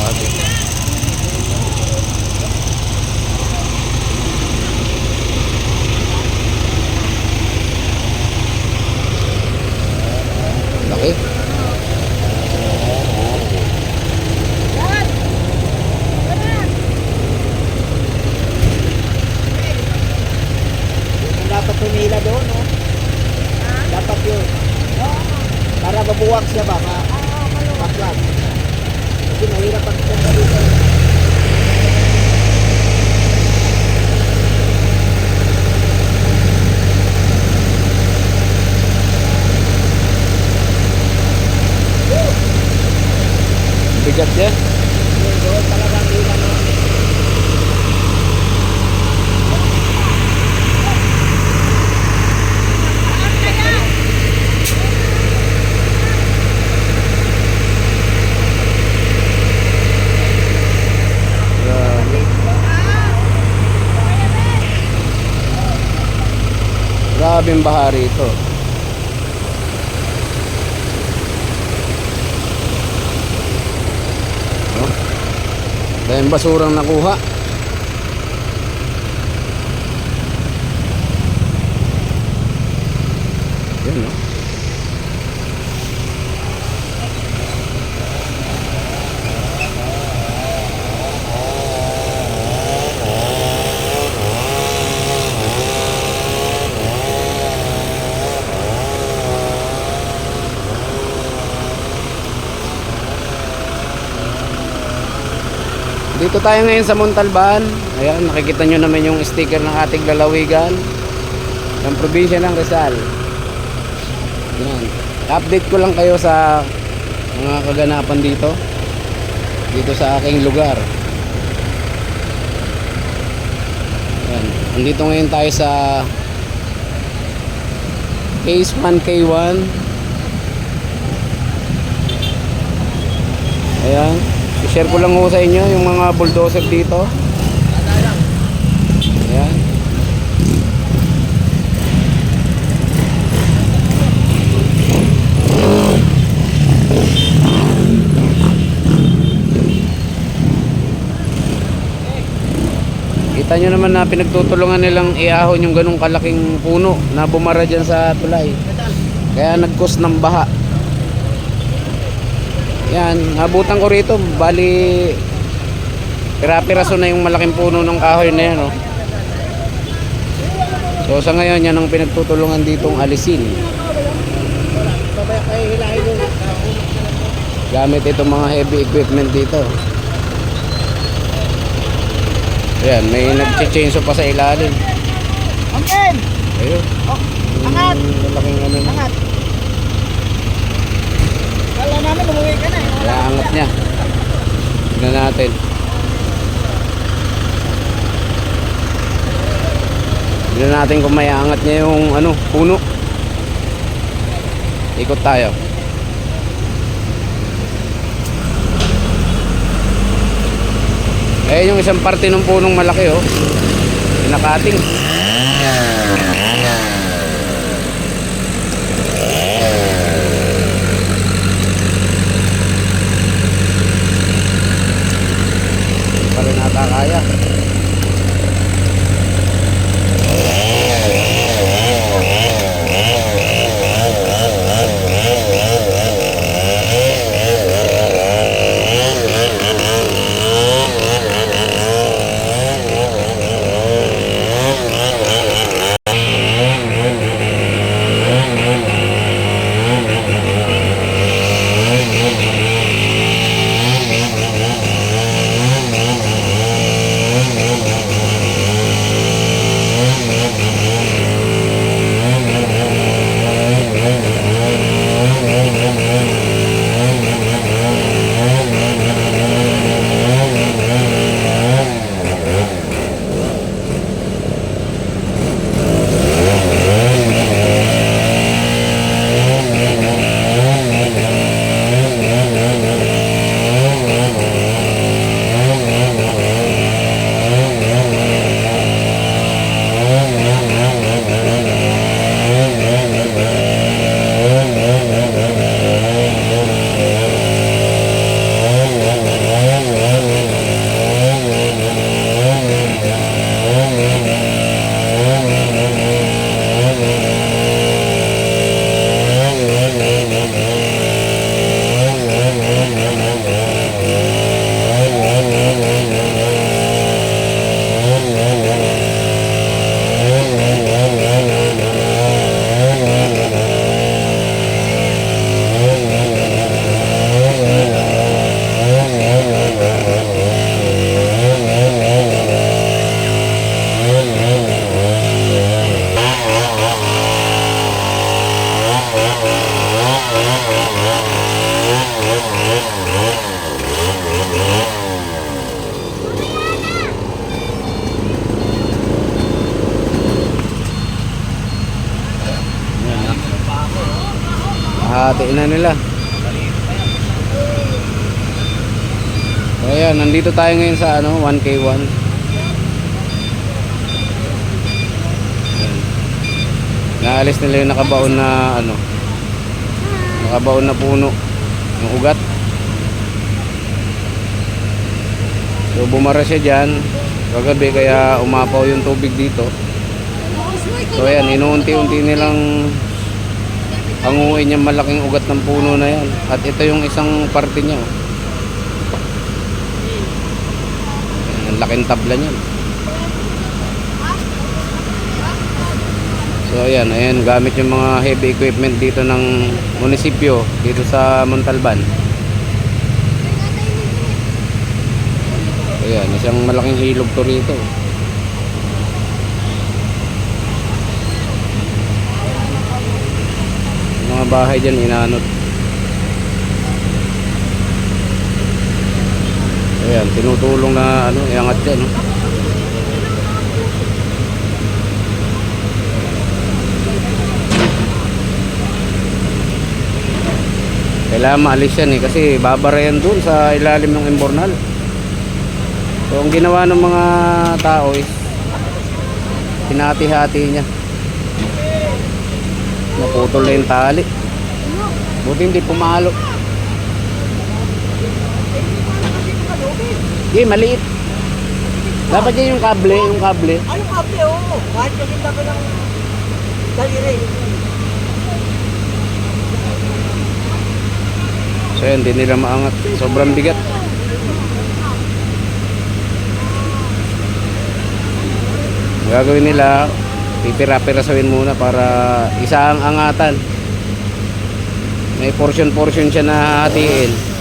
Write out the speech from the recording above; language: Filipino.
Grabe. Laki. Dapat pumila doon, no? Dapat yun. Para mabuwag siya ba? Maklat. Kasi mahirap pag punta dito. Bigat niya. Doon talagang hila, no? Grabe. Grabing baha rito. Oh. Dahil basurang nakuha. Yan, no? Dito tayo ngayon sa Montalban. Ayan, nakikita nyo naman yung sticker ng ating lalawigan ng probinsya ng Rizal. Ayan. Update ko lang kayo sa mga kaganapan dito sa aking lugar. Ayan. Nandito ngayon tayo sa Phase 1 K1. Ayan. I-share ko lang ho sa inyo yung mga bulldozer dito. Ayan. Kita nyo naman na pinagtutulungan nilang iahon yung ganong kalaking puno na bumara dyan sa tulay. Kaya nag-cause ng baha. Yan, nabutan ko rito. Bali, pira-piraso na yung malaking puno ng kahoy na yan, oh. So sa ngayon, yan ang pinagtutulungan ditong alisin. Gamit itong mga heavy equipment dito. Yan, may nag-chainsaw pa sa ilalim. Angkin! Ayun. Angat! Malaking ano na. Angat! Kala namin umuwi ka na, eh. Kaya angat niya. Tignan natin. Tignan natin kung may angat niya yung ano, puno. Ikot tayo. Eh yung isang parte ng punong malaki, oh. Pinakating. Pa rin ata kaya. hati na nila. So ayan, nandito tayo ngayon sa ano, 1K1. Naalis nila yung nakabaon na ano, nakabaon na puno, yung ugat. So bumara siya dyan kagabi, kaya umapaw yung tubig dito. So ayan, inuunti-unti nilang hanguin yung malaking ugat ng puno na yan. At ito yung isang parte niya. Ayan, ang laking tabla niyan. So ayan, ayan, gamit yung mga heavy equipment dito ng munisipyo dito sa Montalban. Ayan, isang malaking ilog to rito. Mga bahay dyan inanod. Ayan, tinutulong na ano, iangat dyan, no? Kailangan maalis yan kasi babara yan dun sa ilalim ng imbornal. So ang ginawa ng mga tao is hinati-hati niya. Naputol na yung tali. Buti hindi pumalo. Maliit. Dapat yan yung kable, yung kable. Ano kable, oo. Kahit kasi kami ng daliri. So yan, hindi nila maangat. Sobrang bigat. Gagawin nila, pipira-pirasawin muna para isa ang angatan. May portion-portion siya na hatiin.